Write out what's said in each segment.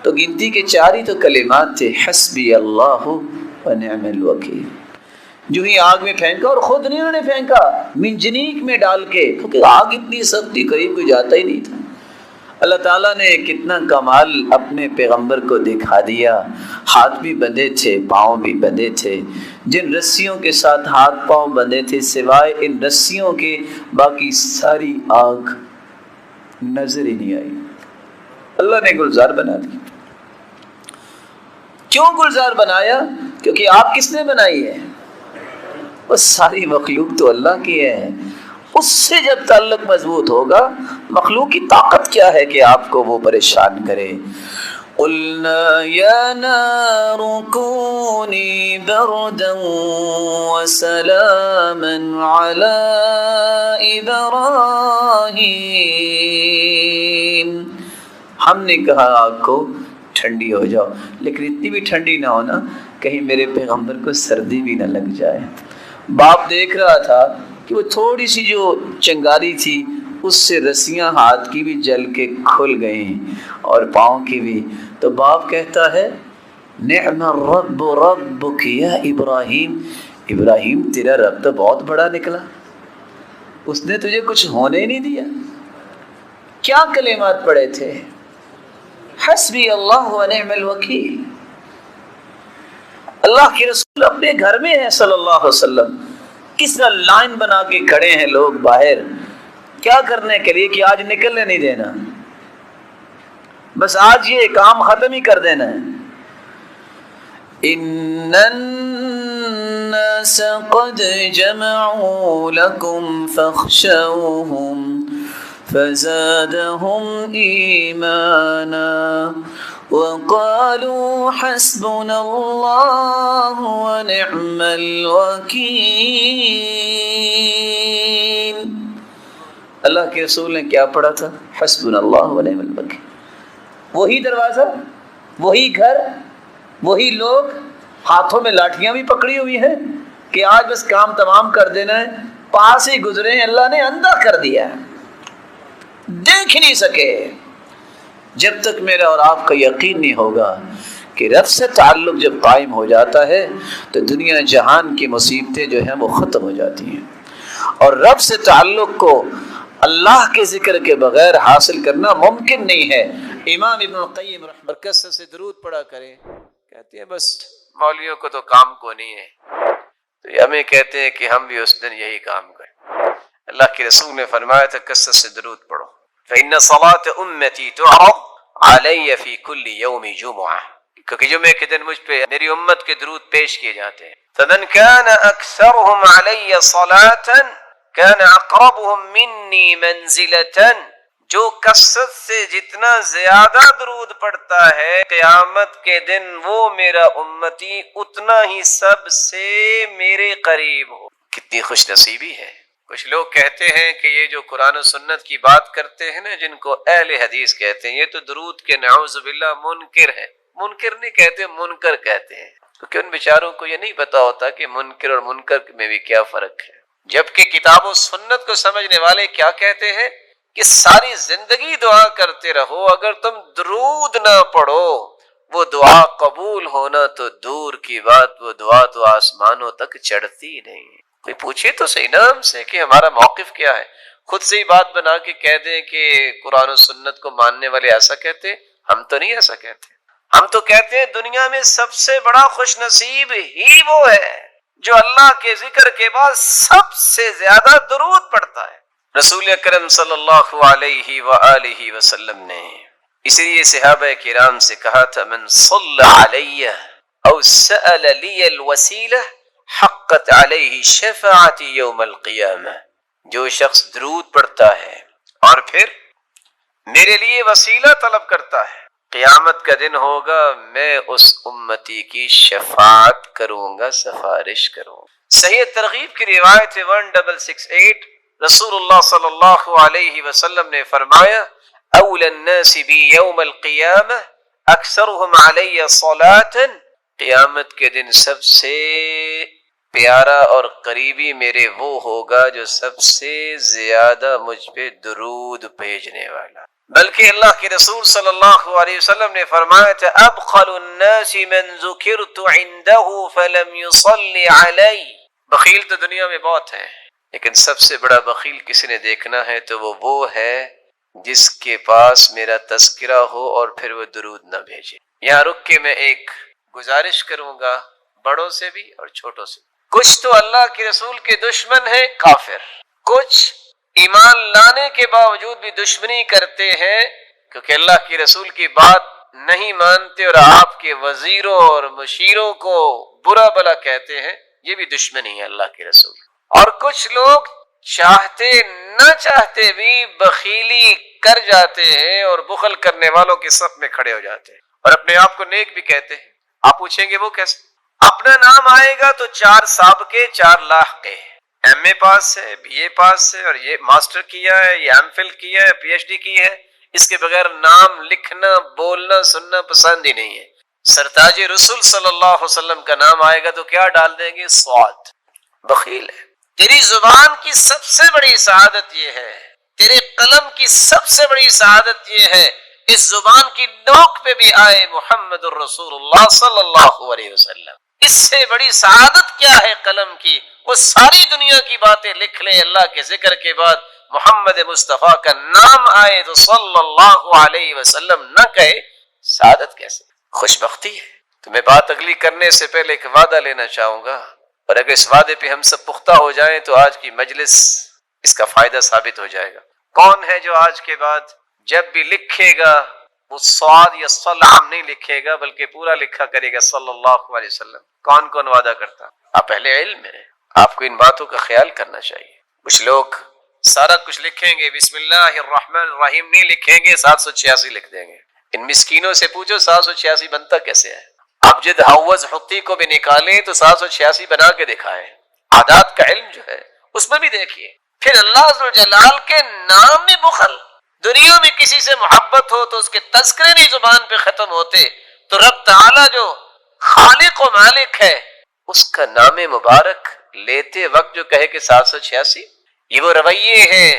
تو گنتی کے 4 ہی تو کلمات تھے، حسبی اللہ و نعم الوکیل۔ جو ہی آگ میں پھینکا، اور خود نہیں انہوں نے پھینکا، منجنیق میں ڈال کے، کیونکہ آگ اتنی سخت تھی قریب کوئی جاتا ہی نہیں تھا۔ اللہ تعالیٰ نے کتنا کمال اپنے پیغمبر کو دکھا دیا۔ ہاتھ بھی بندھے تھے، پاؤں بھی بندھے تھے، جن رسیوں کے ساتھ ہاتھ پاؤں بندھے تھے سوائے ان رسیوں کے باقی ساری آگ نظر ہی نہیں آئی۔ اللہ نے گلزار بنا دی۔ کیوں گلزار بنایا؟ کیونکہ آگ کس نے بنائی ہے؟ وہ ساری مخلوق تو اللہ کی ہے۔ اس سے جب تعلق مضبوط ہوگا، مخلوق کی طاقت کیا ہے کہ آپ کو وہ پریشان کرے۔ قُلْنَا يَا نَارُ كُونِي بَرْدًا وَسَلَامًا عَلَىٰ إِبْرَاهِيمَ، ہم نے کہا آگ کو ٹھنڈی ہو جاؤ، لیکن اتنی بھی ٹھنڈی نہ ہونا کہیں میرے پیغمبر کو سردی بھی نہ لگ جائے۔ باپ دیکھ رہا تھا کہ وہ تھوڑی سی جو چنگاری تھی اس سے رسیاں ہاتھ کی بھی جل کے کھل گئیں اور پاؤں کی بھی، تو باپ کہتا ہے نعم الرب ربک یا ابراہیم، ابراہیم تیرا رب تو بہت بڑا نکلا، اس نے تجھے کچھ ہونے ہی نہیں دیا۔ کیا کلمات پڑھے تھے؟ حسبی اللہ و نعم الوکیل۔ اللہ کے رسول اپنے گھر میں ہیں صلی اللہ علیہ وسلم، کس طرح لائن بنا کے کھڑے ہیں لوگ باہر، کیا کرنے کے لیے کہ آج نکلنے نہیں دینا، بس آج یہ کام ختم ہی کر دینا ہے۔ ان الناس قد جمعوا لكم فاخشوهم فزادهم ایمانا وقالوا حسبنا اللہ ونعم الوکیل۔ اللہ کے رسول نے کیا پڑھا تھا؟ حسبنا اللہ ونعم الوکیل۔ وہی دروازہ، وہی گھر، وہی لوگ، ہاتھوں میں لاٹھیاں بھی پکڑی ہوئی ہیں کہ آج بس کام تمام کر دینا ہے، پاس ہی گزرے ہیں، اللہ نے اندھا کر دیا، دیکھ نہیں سکے۔ جب تک میرا اور آپ کا یقین نہیں ہوگا کہ رب سے تعلق جب قائم ہو جاتا ہے تو دنیا جہان کی مصیبتیں جو ہیں وہ ختم ہو جاتی ہیں، اور رب سے تعلق کو اللہ کے ذکر کے بغیر حاصل کرنا ممکن نہیں ہے۔ امام ابن القیم رحمہ اللہ سے درود پڑھا کریں، کہتے ہیں بس مولویوں کو تو کام کو نہیں ہے، تو ہمیں کہتے ہیں کہ ہم بھی اس دن یہی کام کریں۔ اللہ کے رسول نے فرمایا تھا کثرت سے درود پڑھو، فإن صلاة أمتي تعرض علي في كل يوم جمعة، کیونکہ جمعے کے دن مجھ پہ میری امت کے درود پیش کیے جاتے ہیں۔ فمن كان أكثرهم علي صلاة كان أقربهم مني منزلة، جو کثرت سے جتنا زیادہ درود پڑھتا ہے قیامت کے دن وہ میرا امتی اتنا ہی سب سے میرے قریب ہو۔ کتنی خوش نصیبی ہے۔ کچھ لوگ کہتے ہیں کہ یہ جو قرآن و سنت کی بات کرتے ہیں نا، جن کو اہل حدیث کہتے ہیں، یہ تو درود کے نعوذ باللہ منکر ہیں۔ منکر نہیں کہتے، منکر کہتے ہیں، کیونکہ ان بیچاروں کو یہ نہیں پتا ہوتا کہ منکر اور منکر میں بھی کیا فرق ہے۔ جبکہ کتاب و سنت کو سمجھنے والے کیا کہتے ہیں کہ ساری زندگی دعا کرتے رہو، اگر تم درود نہ پڑھو وہ دعا قبول ہونا تو دور کی بات، وہ دعا تو آسمانوں تک چڑھتی نہیں۔ کوئی پوچھے تو صحیح نام سے کہ ہمارا موقف کیا ہے، خود سے ہی بات بنا کے کہہ دیں کہ قرآن و سنت کو ماننے والے ایسا کہتے، ہم تو نہیں ایسا کہتے۔ ہم تو کہتے ہیں دنیا میں سب سے بڑا خوش نصیب ہی وہ ہے جو اللہ کے ذکر کے بعد سب سے زیادہ درود پڑھتا ہے۔ رسول اکرم صلی اللہ علیہ وآلہ وسلم نے اس لیے صحابہ کرام سے کہا تھا من صلی علی او سأل لی الوسیلہ حقت علیہ شفاعت یوم القیامہ، جو شخص درود پڑھتا ہے اور پھر میرے لیے وسیلہ طلب کرتا ہے، قیامت کا دن ہوگا میں اس امتی کی شفاعت کروں گا، سفارش کروں گا۔ صحیح ترغیب کی روایت 1668، رسول اللہ صلی اللہ علیہ وسلم نے فرمایا اولی الناس بی یوم القیامہ اکثرهم علی صلاۃ، قیامت کے دن سب سے پیارا اور قریبی میرے وہ ہوگا جو سب سے زیادہ مجھ پہ درود بھیجنے والا۔ بلکہ اللہ کے رسول صلی اللہ علیہ وسلم نے فرمایا تھا ابخل الناس من ذکرت عنده فلم يصلي علی۔ بخیل تو دنیا میں بہت ہیں، لیکن سب سے بڑا بخیل کسی نے دیکھنا ہے تو وہ ہے جس کے پاس میرا تذکرہ ہو اور پھر وہ درود نہ بھیجے۔ یہاں رک کے میں ایک گزارش کروں گا بڑوں سے بھی اور چھوٹوں سے۔ کچھ تو اللہ کے رسول کے دشمن ہیں، کافر، کچھ ایمان لانے کے باوجود بھی دشمنی کرتے ہیں کیونکہ اللہ کے رسول کی بات نہیں مانتے اور آپ کے وزیروں اور مشیروں کو برا بلا کہتے ہیں، یہ بھی دشمنی ہے اللہ کے رسول۔ اور کچھ لوگ چاہتے نہ چاہتے بھی بخیلی کر جاتے ہیں اور بخل کرنے والوں کے صف میں کھڑے ہو جاتے ہیں اور اپنے آپ کو نیک بھی کہتے ہیں۔ آپ پوچھیں گے وہ کیسے؟ اپنا نام آئے گا تو 4 سابقے 4 لاحقے، ایم اے پاس ہے، بی اے پاس ہے اور یہ ماسٹر کیا ہے، یہ ایم فل کیا ہے، پی ایچ ڈی کی ہے، اس کے بغیر نام لکھنا بولنا سننا پسند ہی نہیں ہے۔ سرتاج رسول صلی اللہ علیہ وسلم کا نام آئے گا تو کیا ڈال دیں گے؟ صاد۔ بخیل ہے۔ تیری زبان کی سب سے بڑی سعادت یہ ہے، تیرے قلم کی سب سے بڑی سعادت یہ ہے اس زبان کی نوک پہ بھی آئے محمد الرسول اللہ صلی اللہ علیہ وسلم۔ اس سے بڑی سعادت کیا ہے قلم کی؟ وہ ساری دنیا کی باتیں لکھ لے، اللہ کے ذکر کے بعد محمد مصطفیٰ کا نام آئے تو صلی اللہ علیہ وسلم نہ کہے، سعادت کیسے؟ خوش بختی ہے۔ تو میں بات اگلی کرنے سے پہلے ایک وعدہ لینا چاہوں گا، اور اگر اس وعدے پہ ہم سب پختہ ہو جائیں تو آج کی مجلس اس کا فائدہ ثابت ہو جائے گا۔ کون ہے جو آج کے بعد جب بھی لکھے گا وہ صاد یا صلعم نہیں لکھے گا بلکہ پورا لکھا کرے گا صلی اللہ علیہ وسلم؟ کون کون وعدہ کرتا؟ آپ اہل علم ہیں، آپ کو ان باتوں کا خیال کرنا چاہیے۔ کچھ لوگ سارا کچھ لکھیں گے، بسم اللہ الرحمن الرحیم نہیں لکھیں گے، 786 لکھ دیں گے۔ ان مسکینوں سے پوچھو 786 بنتا کیسے ہے؟ ابجد حوض حتی کو بھی نکالیں تو 786 بنا کے دکھائیں۔ عادات کا علم جو ہے اس میں بھی دیکھیے۔ پھر اللہ عز و جلال کے نام میں بخل، دنیا میں کسی سے محبت ہو تو اس کے تذکرے نہیں زبان پہ ختم ہوتے، تو رب تعالی جو خالق و مالک ہے اس کا نام مبارک لیتے وقت جو کہے کہ 786، یہ وہ رویے ہیں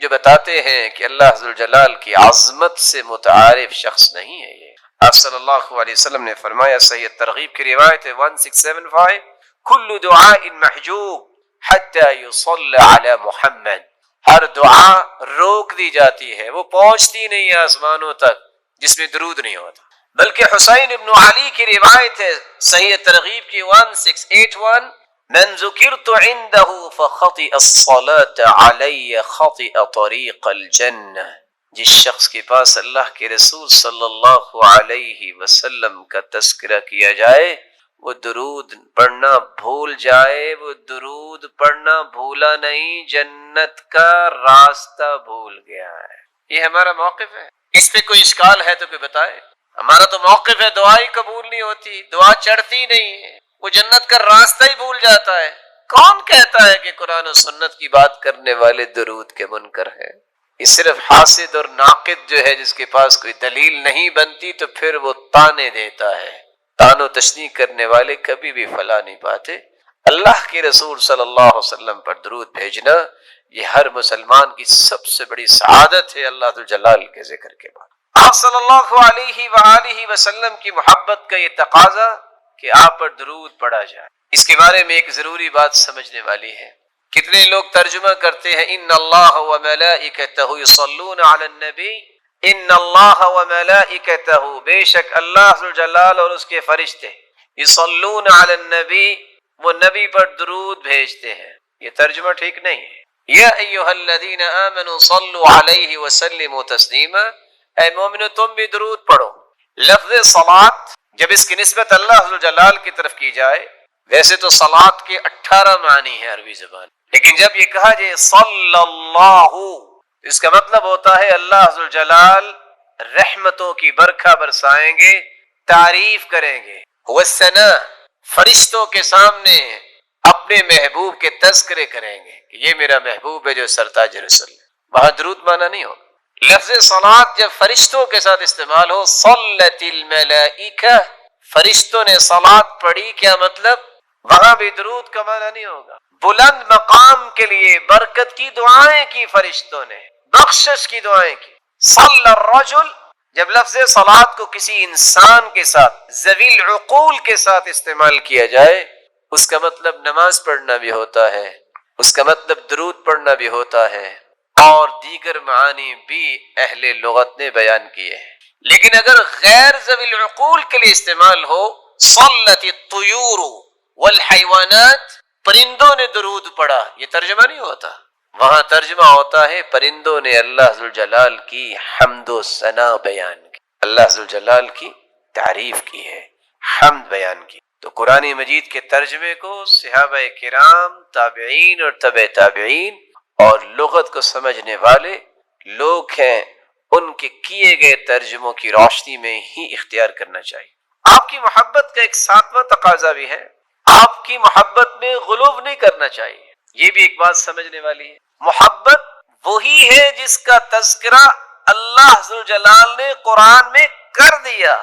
جو بتاتے ہیں کہ اللہ عز و جلال کی عظمت سے متعارف شخص نہیں ہے۔ یہ آپ صلی اللہ علیہ وسلم نے فرمایا، صحیح ترغیب کی روایت ہے 1675، کل دعاء محجوب حتی یصلی علی محمد، ہر دعا روک دی جاتی ہے، وہ پہنچتی نہیں ہے آسمانوں تک جس میں درود نہیں ہوتا۔ بلکہ حسین ابن علی کی روایت ہے صحیح ترغیب کی 1681، من ذکرت عنده فخطئ الصلاة علی خطئ طریق الجنہ، جس شخص کے پاس اللہ کے رسول صلی اللہ علیہ وسلم کا تذکرہ کیا جائے وہ درود پڑھنا بھول جائے، وہ درود پڑھنا بھولا نہیں، جنت کا راستہ بھول گیا ہے۔ یہ ہمارا موقف ہے، اس پہ کوئی اشکال ہے تو کوئی بتائے۔ ہمارا تو موقف ہے دعا ہی قبول نہیں ہوتی، دعا چڑھتی نہیں ہے، وہ جنت کا راستہ ہی بھول جاتا ہے۔ کون کہتا ہے کہ قرآن و سنت کی بات کرنے والے درود کے منکر ہیں؟ یہ صرف حاسد اور ناقد جو ہے جس کے پاس کوئی دلیل نہیں بنتی تو پھر وہ تانے دیتا ہے۔ تان و تشنیع کرنے والے کبھی بھی فلاح نہیں پاتے۔ اللہ کے رسول صلی اللہ علیہ وسلم پر درود بھیجنا یہ ہر مسلمان کی سب سے بڑی سعادت ہے اللہ جلال کے ذکر کے بعد۔ آپ صلی اللہ علیہ وآلہ وسلم کی محبت کا یہ تقاضا کہ آپ پر درود پڑھا جائے، اس کے بارے میں ایک ضروری بات سمجھنے والی ہے۔ کتنے لوگ ترجمہ کرتے ہیں ان اللہ وملائکتہ یصلون علی النبی، ان اللہ وملائکتہ، بے شک اللہ ذوالجلال اور اس کے فرشتے، یصلون علی النبی، وہ نبی پر درود بھیجتے ہیں۔ یہ ترجمہ ٹھیک نہیں ہے۔ یا ایھا الذین آمنوا صلوا علیہ وسلموا تسلیما، اے مومنو تم بھی درود پڑھو۔ لفظ صلاۃ جب اس کی نسبت اللہ ذوالجلال کی طرف کی جائے، ویسے تو صلاۃ کے 18 معنی ہیں عربی زبان، لیکن جب یہ کہا جائے صلی اللہ، اس کا مطلب ہوتا ہے اللہ ذوالجلال رحمتوں کی برکھا برسائیں گے، تعریف کریں گے، والثناء، فرشتوں کے سامنے اپنے محبوب کے تذکرے کریں گے کہ یہ میرا محبوب ہے جو سرتاج رسول ہے۔ وہاں درود مانا نہیں ہوگا۔ لفظ صلاۃ جب فرشتوں کے ساتھ استعمال ہو، صلت الملائکہ، فرشتوں نے صلاۃ پڑھی، کیا مطلب؟ وہاں بھی درود کا معنی نہیں ہوگا. بلند مقام کے لیے برکت کی دعائیں کی فرشتوں نے، بخشش کی دعائیں کی. صلی الرجل، جب لفظ صلات کو کسی انسان کے ساتھ ذوی العقول کے ساتھ استعمال کیا جائے، اس کا مطلب نماز پڑھنا بھی ہوتا ہے، اس کا مطلب درود پڑھنا بھی ہوتا ہے، اور دیگر معانی بھی اہل لغت نے بیان کیے ہیں. لیکن اگر غیر ذوی العقول کے لیے استعمال ہو، صلت الطیور والحیوانات، پرندوں نے درود پڑھا، یہ ترجمہ نہیں ہوتا. وہاں ترجمہ ہوتا ہے پرندوں نے اللہ ذوالجلال کی حمد و ثنا بیان کی، اللہ ذوالجلال کی تعریف کی ہے، حمد بیان کی. تو قرآن مجید کے ترجمے کو صحابہ کرام، تابعین اور تبع تابعین اور لغت کو سمجھنے والے لوگ ہیں، ان کے کیے گئے ترجموں کی روشنی میں ہی اختیار کرنا چاہیے. آپ کی محبت کا ایک ساتواں تقاضا بھی ہے، آپ کی محبت میں غلو نہیں کرنا چاہیے. یہ بھی ایک بات سمجھنے والی ہے. محبت وہی ہے جس کا تذکرہ اللہ ذوالجلال نے قرآن میں کر دیا.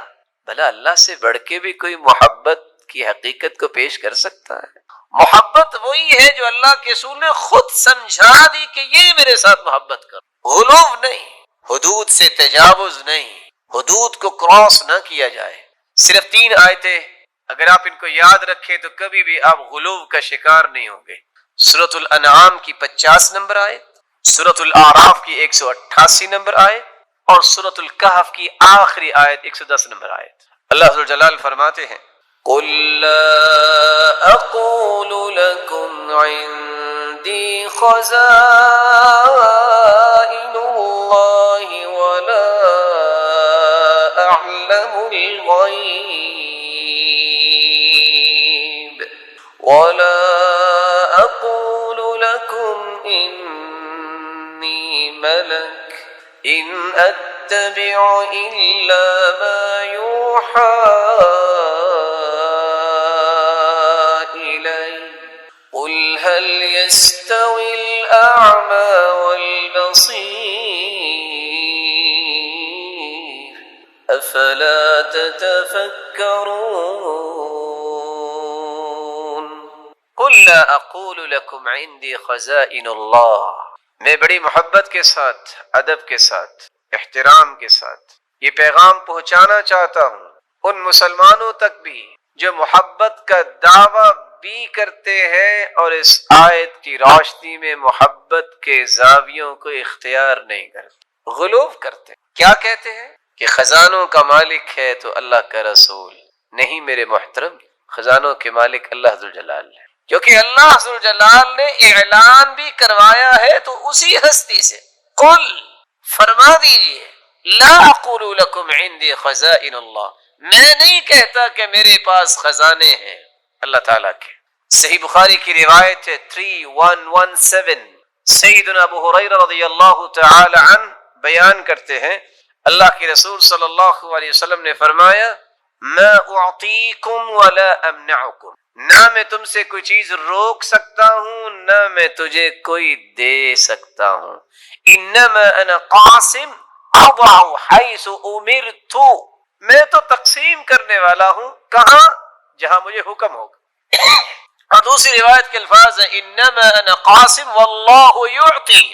بھلا اللہ سے بڑھ کے بھی کوئی محبت کی حقیقت کو پیش کر سکتا ہے؟ محبت وہی ہے جو اللہ کے رسول نے خود سمجھا دی کہ یہ میرے ساتھ محبت کرو. غلو نہیں، حدود سے تجاوز نہیں، حدود کو کراس نہ کیا جائے. صرف 3 آیتیں اگر آپ ان کو یاد رکھیں تو کبھی بھی آپ غلو کا شکار نہیں ہوں گے. سورۃ الانعام کی 50 نمبر آیت، سورۃ الاعراف کی 188 نمبر آیت، اور سورۃ الکہف کی آخری آیت 110 نمبر آیت. اللہ ذوالجلال فرماتے ہیں قُل لَا أَقُولُ لَكُمْ عِنْدِي خَزَائِنُ اللَّهِ وَلَا أَعْلَمُ الْغَيْبَ وَلَا أَقُولُ لَكُمْ إِنِّي مَلَكٌ إِنْ أَتَّبِعُ إِلَّا مَا يُوحَى قل هل يستوي الأعمى والبصير أفلا تتفكرون. قل لا أقول لكم عندي خزائن الله. میں بڑی محبت کے ساتھ، ادب کے ساتھ، احترام کے ساتھ یہ پیغام پہنچانا چاہتا ہوں ان مسلمانوں تک بھی جو محبت کا دعویٰ بھی کرتے ہیں اور اس آیت کی روشنی میں محبت کے زاویوں کو اختیار نہیں کرتے، غلو کرتے. کیا کہتے ہیں کہ خزانوں کا مالک ہے تو اللہ کا رسول نہیں. میرے محترم، خزانوں کے مالک اللہ ذوالجلال ہے، کیونکہ اللہ ذوالجلال نے اعلان بھی کروایا ہے تو اسی ہستی سے. قل، فرما دیجئے، لا اقول لکم عندی خزائن اللہ، میں نہیں کہتا کہ میرے پاس خزانے ہیں اللہ تعالیٰ کے. صحیح بخاری کی روایت ہے 3117، سیدنا ابو ہریرہ رضی اللہ تعالی عنہ بیان کرتے ہیں اللہ کے رسول صلی اللہ علیہ وسلم نے فرمایا ما اعطیکم ولا امنعکم، نہ میں تم سے کوئی چیز روک سکتا ہوں نہ میں تجھے کوئی دے سکتا ہوں. انما انا قاسم اضع حیث امرت، میں تو تقسیم کرنے والا ہوں کہاں؟ جہاں مجھے حکم ہوگا. اور دوسری روایت کے الفاظ ہیں انما انا قاسم واللہ یعطی،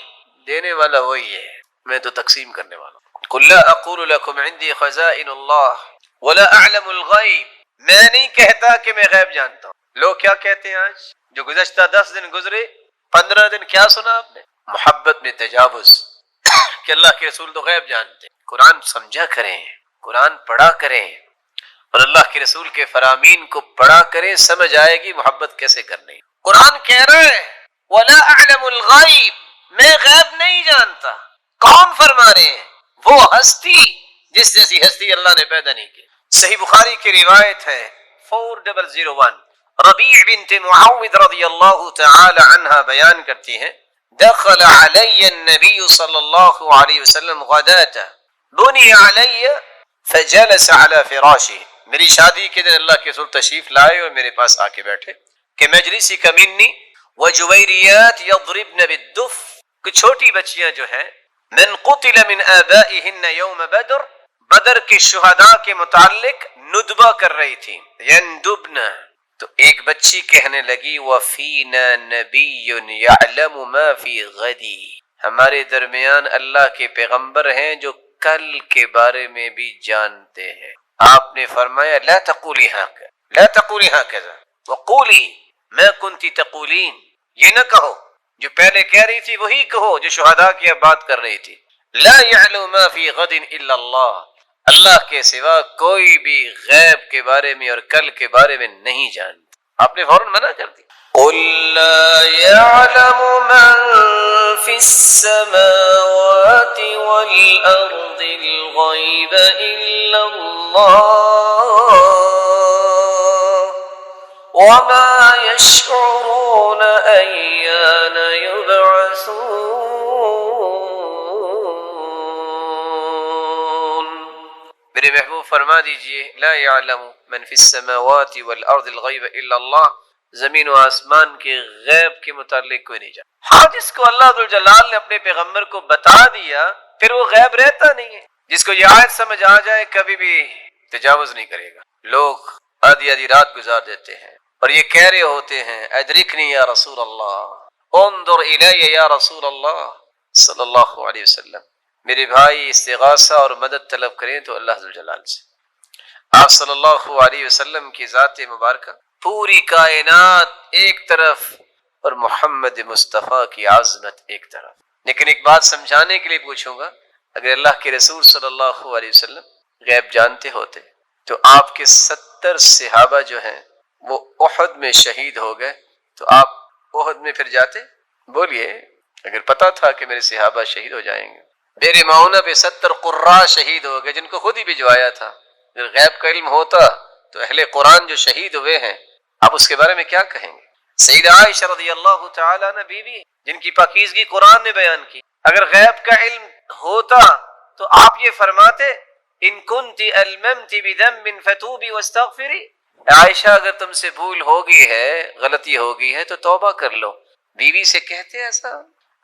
دینے والا وہی ہے، میں تو تقسیم کرنے والا ہوں. قل لا اقول لكم عندي خزائن الله ولا اعلم الغیب، میں نہیں کہتا کہ میں غیب جانتا ہوں. لوگ کیا کہتے ہیں آج؟ جو گزشتہ 10 دن گزرے، 15 دن، کیا سنا آپ نے؟ محبت میں تجاوز کہ اللہ کے رسول تو غیب جانتے. قرآن سمجھا کریں، قرآن پڑھا کریں اور اللہ کے رسول کے فرامین کو پڑھا کریں، سمجھ آئے گی محبت کیسے کرنی. قرآن کہہ رہا ہے وَلَا أَعْلَمُ الْغَيْبِ، میں غیب نہیں جانتا. کون فرما رہے ہیں؟ وہ ہستی جس جیسی ہستی اللہ نے پیدا نہیں کی. صحیح بخاری کی روایت ہے 4001، ربیع بنت معوذ رضی اللہ تعالی عنہ بیان کرتی ہیں دخل علی النبی صلی اللہ علیہ وسلم غداة بنی علی فجلس على فراشه. میری شادی کے دن اللہ کے رسول تشریف لائے اور میرے پاس آ کے بیٹھے کہ مجلسی کا منی وجویریات یضربن بالدف، کچھ چھوٹی بچیاں جو ہیں من قتل من آبائهن یوم بدر، بدر کے شہداء کے متعلق ندبہ کر رہی تھی. یندبن، تو ایک بچی کہنے لگی وَفِينَا نَبِيٌّ يَعْلَمُ مَا فِي غَدِي، ہمارے درمیان اللہ کے پیغمبر ہیں جو کل کے بارے میں بھی جانتے ہیں۔ آپ نے فرمایا لا تقولی هكذا، لا تقولی هكذا وقولی ما كنت تقولین، یہ نہ کہو جو پہلے کہہ رہی تھی وہی کہو جو شہداء کی اب بات کر رہی تھی۔ لا يعلم ما في غد الا اللہ، اللہ کے سوا کوئی بھی غیب کے بارے میں اور کل کے بارے میں نہیں جانتا۔ آپ نے فوراً منع کر دی۔ قل لا يعلم من في السماوات والأرض الغيب إلا الله وما يشعرون أيان يبعثون۔ میرے محبوب فرما دیجئے لا يعلم من في السماوات والأرض الغيب إلا الله، زمین و آسمان کے غیب کے متعلق کوئی نہیں جانتا۔ ہاں جس کو اللہ ذوالجلال نے اپنے پیغمبر کو بتا دیا پھر وہ غیب رہتا نہیں ہے۔ جس کو یہ آیت سمجھ آ جائے کبھی بھی تجاوز نہیں کرے گا۔ لوگ آدھی آدھی رات گزار دیتے ہیں اور یہ کہہ رہے ہوتے ہیں ادرکنی یا رسول اللہ، انظر الی یا رسول اللہ صلی اللہ علیہ وسلم، میرے بھائی استغاثہ اور مدد طلب کریں تو اللہ ذوالجلال سے۔ آپ صلی اللہ علیہ وسلم کی ذات مبارکہ پوری کائنات ایک طرف اور محمد مصطفیٰ کی عظمت ایک طرف۔ لیکن ایک بات سمجھانے کے لیے پوچھوں گا، اگر اللہ کے رسول صلی اللہ علیہ وسلم غیب جانتے ہوتے تو آپ کے 70 صحابہ جو ہیں وہ احد میں شہید ہو گئے تو آپ احد میں پھر جاتے؟ بولیے، اگر پتا تھا کہ میرے صحابہ شہید ہو جائیں گے۔ بیر معونہ پہ 70 قراء شہید ہو گئے جن کو خود ہی بھجوایا تھا۔ اگر غیب کا علم ہوتا تو اہل قرآن جو شہید ہوئے ہیں آپ اس کے بارے میں کیا کہیں گے؟ سیدہ عائشہ رضی اللہ تعالیٰ عنہ بیوی جن کی پاکیزگی قرآن نے بیان کی، اگر غیب کا علم ہوتا تو آپ یہ فرماتے ان کنت الممت بذنب فتوبی واستغفری، عائشہ اگر تم سے بھول ہوگی ہے، غلطی ہوگی ہے تو توبہ کر لو۔ بیوی سے کہتے ایسا؟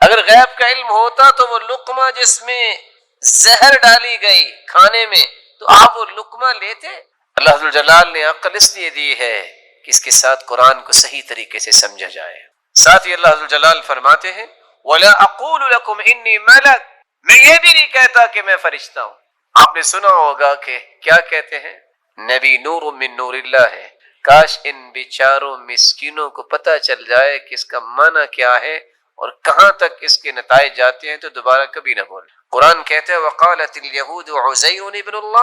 اگر غیب کا علم ہوتا تو وہ لقمہ جس میں زہر ڈالی گئی کھانے میں تو آپ وہ لقمہ لیتے؟ اللہ ذوالجلال نے عقل اس لیے دی ہے کہ اس کے ساتھ قرآن کو صحیح طریقے سے سمجھا جائے۔ ساتھ ہی اللہ ذوالجلال فرماتے ہیں وَلَا أَقُولُ لَكُمْ إِنِّي مَلَكٌ، میں یہ بھی نہیں کہتا کہ میں فرشتہ ہوں۔ آپ نے سنا ہوگا کہ کیا کہتے ہیں، نبی نور من نور اللہ ہے۔ کاش ان بیچاروں مسکینوں کو پتہ چل جائے کہ اس کا معنی کیا ہے اور کہاں تک اس کے نتائج جاتے ہیں تو دوبارہ کبھی نہ بولے۔ قرآن کہتا ہے وَقَالَتِ الْيَهُودُ عُزَيْرٌ ابن اللہ،